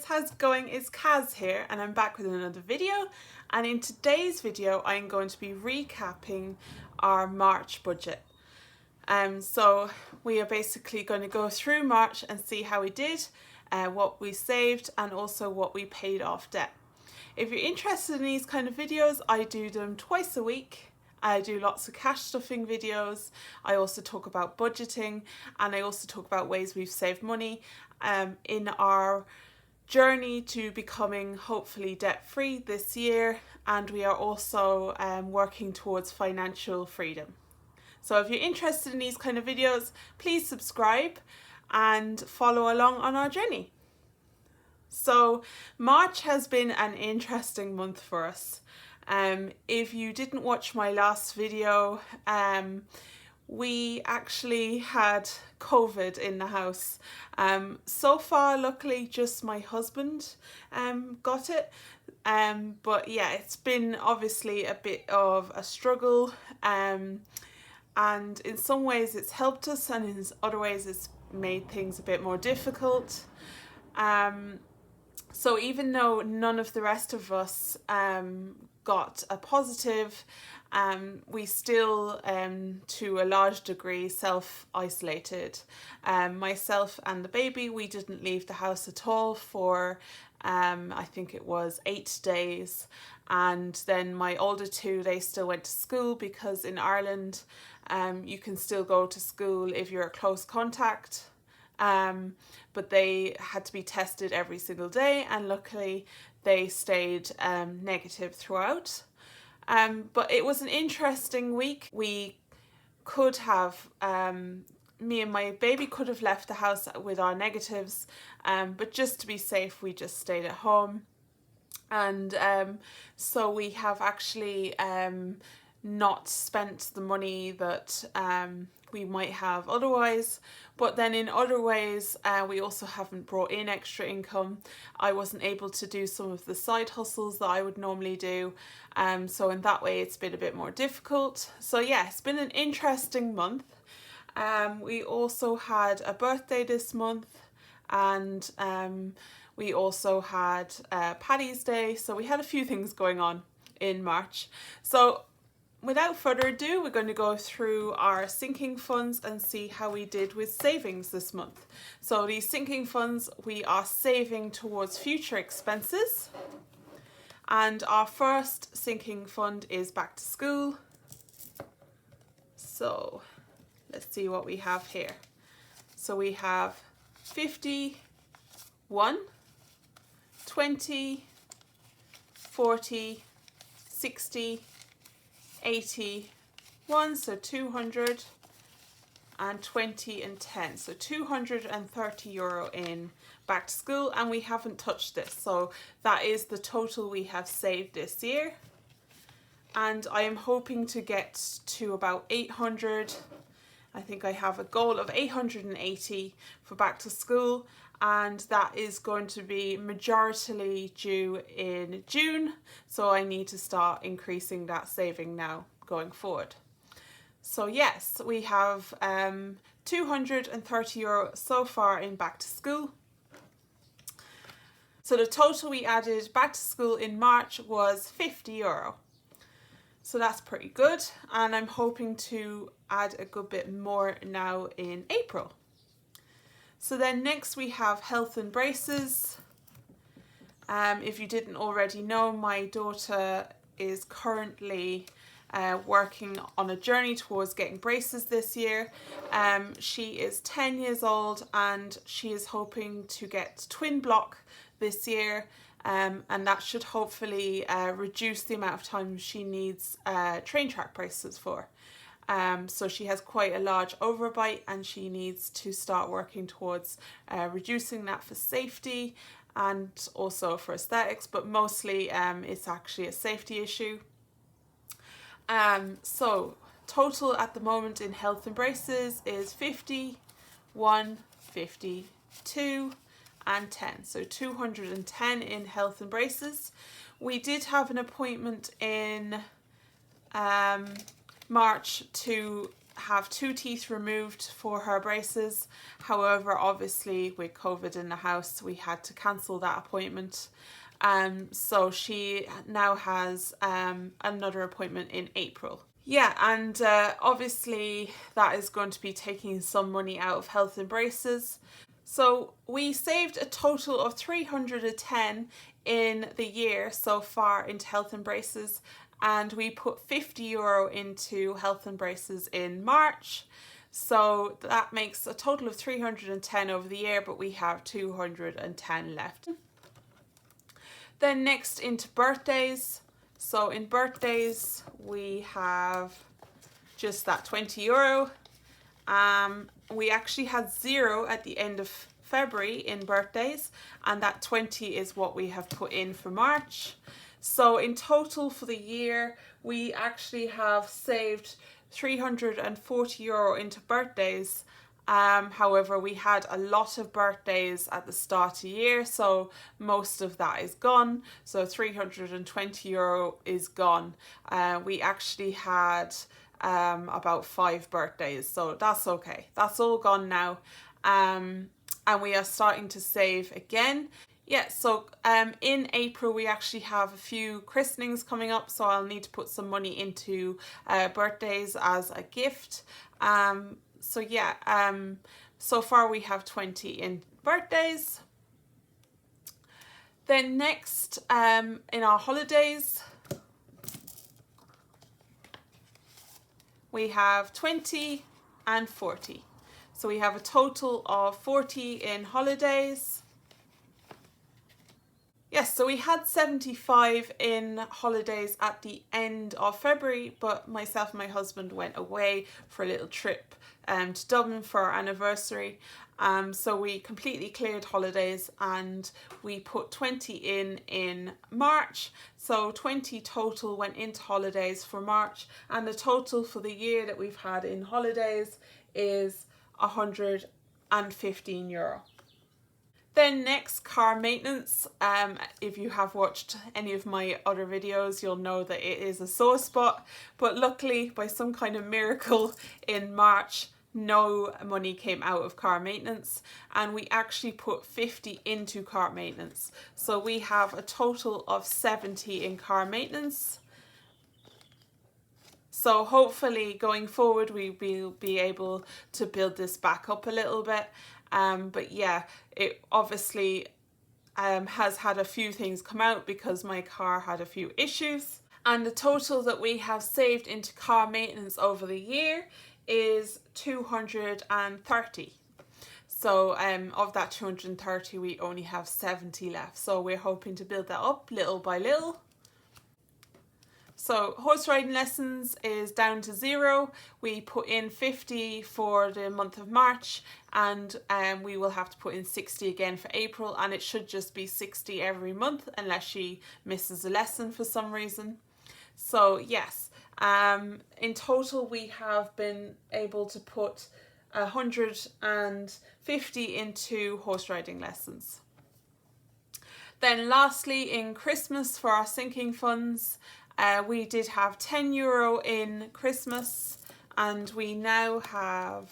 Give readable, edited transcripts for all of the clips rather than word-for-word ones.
how's it going? It's Kaz here and I'm back with another video, and in today's video I'm going to be recapping our March budget. So we are basically going to go through March and see how we did, what we saved and also what we paid off debt. If you're interested in these kind of videos, I do them twice a week. I do lots of cash stuffing videos. I also talk about budgeting, and I also talk about ways we've saved money in our journey to becoming hopefully debt free this year, and we are also working towards financial freedom. So if you're interested in these kind of videos, please subscribe and follow along on our journey. So March has been an interesting month for us. If you didn't watch my last video, we actually had COVID in the house. So far, luckily, just my husband got it. But yeah, it's been obviously a bit of a struggle. And in some ways it's helped us, and in other ways it's made things a bit more difficult. So even though none of the rest of us got a positive, we still to a large degree self-isolated. Myself and the baby, we didn't leave the house at all for I think it was 8 days, and then my older two, they still went to school, because in Ireland you can still go to school if you're a close contact. But they had to be tested every single day, and luckily they stayed negative throughout. But it was an interesting week. We could have, me and my baby could have left the house with our negatives, but just to be safe we just stayed at home. And so we have actually not spent the money that we might have otherwise, but then in other ways we also haven't brought in extra income. I wasn't able to do some of the side hustles that I would normally do, so in that way it's been a bit more difficult. So yeah, it's been an interesting month. We also had a birthday this month, and we also had Paddy's Day, so we had a few things going on in March. So without further ado, we're going to go through our sinking funds and see how we did with savings this month. So these sinking funds, we are saving towards future expenses. And our first sinking fund is back to school. So let's see what we have here. So we have 50, 1, 20, 40, 60, 81, so 200, and 20 and 10, so €230 in back to school, and we haven't touched this, so that is the total we have saved this year. And I am hoping to get to about 800. I think I have a goal of 880 for back to school, and that is going to be majoritarily due in June, so I need to start increasing that saving now going forward. So yes, we have €230 so far in back to school. So the total we added back to school in March was €50. So that's pretty good, and I'm hoping to add a good bit more now in April. So then next we have health and braces. If you didn't already know, my daughter is currently working on a journey towards getting braces this year. She is 10 years old and she is hoping to get twin block this year. And that should hopefully reduce the amount of time she needs train track braces for. So she has quite a large overbite, and she needs to start working towards reducing that for safety and also for aesthetics, but mostly it's actually a safety issue. So total at the moment in health and braces is 50, 1, 50, 2 and 10, so 210 in health and braces. We did have an appointment in March to have 2 teeth removed for her braces. However, obviously with COVID in the house, we had to cancel that appointment. So she now has another appointment in April. Yeah, and obviously that is going to be taking some money out of health and braces. So we saved a total of 310 in the year so far into health and braces, and we put €50 into health and braces in March. So that makes a total of 310 over the year, but we have 210 left. Then next into birthdays. So in birthdays we have just that €20. We actually had 0 at the end of February in birthdays, and that 20 is what we have put in for March. So in total for the year, we actually have saved €340 into birthdays. However, we had a lot of birthdays at the start of the year, so most of that is gone. So €320 is gone. We actually had about 5 birthdays, so that's okay. That's all gone now. And we are starting to save again. Yeah, so in April we actually have a few christenings coming up, so I'll need to put some money into birthdays as a gift. So yeah, so far we have 20 in birthdays. Then next, in our holidays, we have 20 and 40. So we have a total of 40 in holidays. Yes, so we had 75 in holidays at the end of February, but myself and my husband went away for a little trip to Dublin for our anniversary. So we completely cleared holidays and we put 20 in March. So 20 total went into holidays for March, and the total for the year that we've had in holidays is €115. Then next, car maintenance. If you have watched any of my other videos, you'll know that it is a sore spot, but luckily by some kind of miracle in March, no money came out of car maintenance, and we actually put 50 into car maintenance. So we have a total of 70 in car maintenance. So hopefully going forward we will be able to build this back up a little bit. But yeah, it obviously has had a few things come out because my car had a few issues. And the total that we have saved into car maintenance over the year is 230. So of that 230, we only have 70 left. So we're hoping to build that up little by little. So horse riding lessons is down to 0. We put in 50 for the month of March, and we will have to put in 60 again for April, and it should just be 60 every month unless she misses a lesson for some reason. So yes, in total we have been able to put 150 into horse riding lessons. Then lastly, in Christmas for our sinking funds, we did have €10 in Christmas, and we now have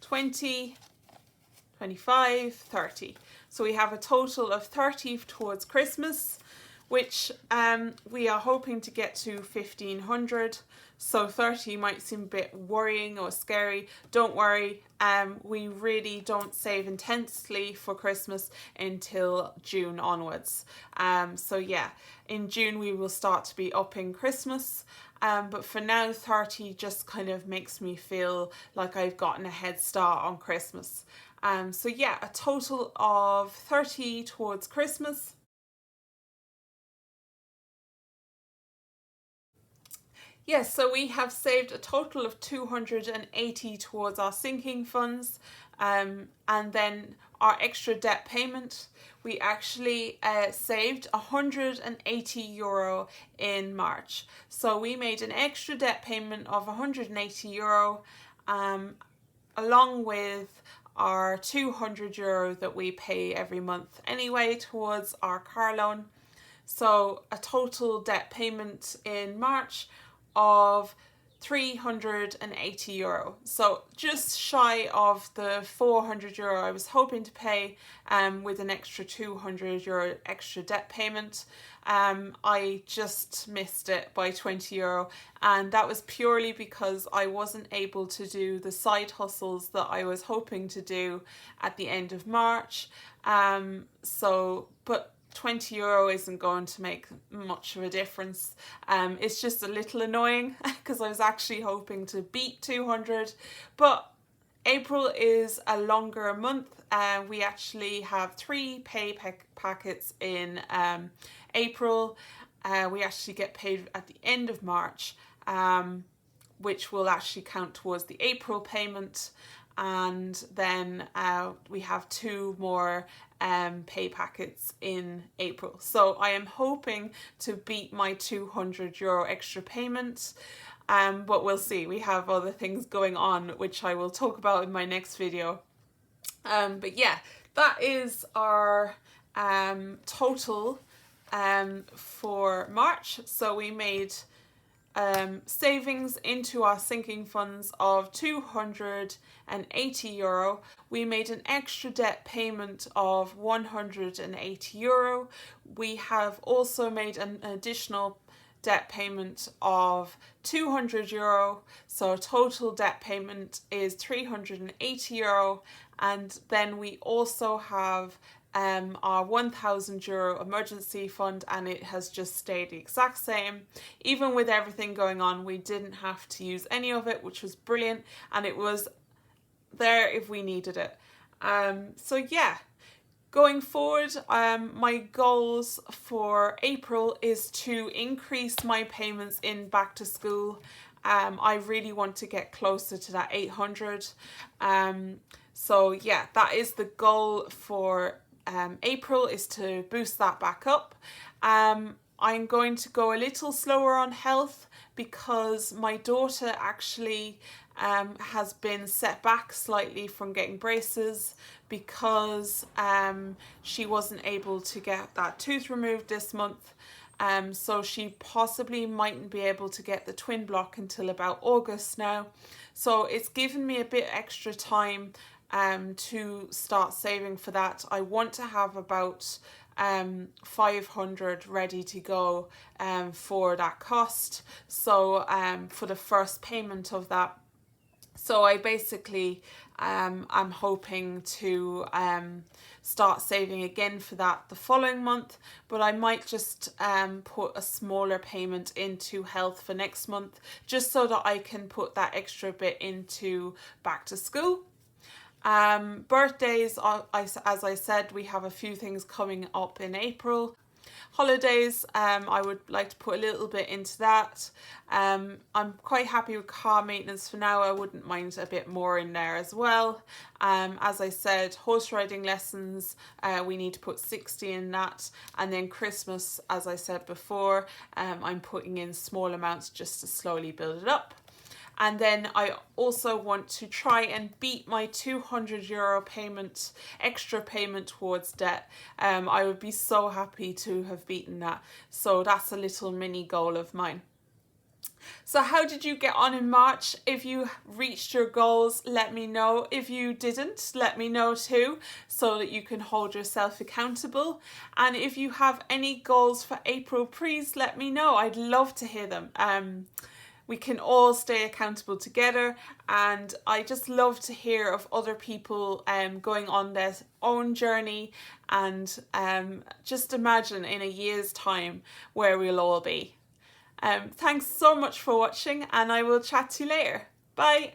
20, 25, 30. So we have a total of 30 towards Christmas, which we are hoping to get to 1,500. So 30 might seem a bit worrying or scary. Don't worry, we really don't save intensely for Christmas until June onwards. So yeah, in June we will start to be upping Christmas. But for now, 30 just kind of makes me feel like I've gotten a head start on Christmas. So yeah, a total of 30 towards Christmas. Yes, so we have saved a total of 280 towards our sinking funds, and then our extra debt payment. We actually saved €180 in March. So we made an extra debt payment of €180, along with our €200 that we pay every month anyway towards our car loan. So a total debt payment in March of €380. So just shy of the €400 I was hoping to pay, with an extra €200 extra debt payment. I just missed it by €20, and that was purely because I wasn't able to do the side hustles that I was hoping to do at the end of March. But €20 isn't going to make much of a difference. It's just a little annoying because I was actually hoping to beat 200, but April is a longer month. We actually have 3 pay packets in April. We actually get paid at the end of March, which will actually count towards the April payment. And then we have 2 more pay packets in April. So I am hoping to beat my €200 extra payment. But we'll see. We have other things going on, which I will talk about in my next video. But yeah, that is our total for March. So we made savings into our sinking funds of €280. We made an extra debt payment of €180. We have also made an additional debt payment of €200. So total debt payment is €380. And then we also have our €1,000 emergency fund, and it has just stayed the exact same. Even with everything going on, we didn't have to use any of it, which was brilliant, and it was there if we needed it. So yeah, going forward, my goals for April is to increase my payments in back to school. I really want to get closer to that 800. So yeah, that is the goal for April, is to boost that back up. I'm going to go a little slower on health because my daughter actually has been set back slightly from getting braces because she wasn't able to get that tooth removed this month. So she possibly mightn't be able to get the twin block until about August now. So it's given me a bit extra time to start saving for that. I want to have about 500 ready to go for that cost. So for the first payment of that. So I basically I'm hoping to start saving again for that the following month, but I might just put a smaller payment into health for next month, just so that I can put that extra bit into back to school. Birthdays, as I said, we have a few things coming up in April. Holidays, I would like to put a little bit into that. I'm quite happy with car maintenance for now. I wouldn't mind a bit more in there as well. As I said, horse riding lessons, we need to put 60 in that. And then Christmas, as I said before, I'm putting in small amounts just to slowly build it up. And then I also want to try and beat my €200 payment, extra payment towards debt. I would be so happy to have beaten that. So that's a little mini goal of mine. So how did you get on in March? If you reached your goals, let me know. If you didn't, let me know too, so that you can hold yourself accountable. And if you have any goals for April, please let me know. I'd love to hear them. We can all stay accountable together, and I just love to hear of other people going on their own journey, and just imagine in a year's time where we'll all be. Thanks so much for watching, and I will chat to you later. Bye.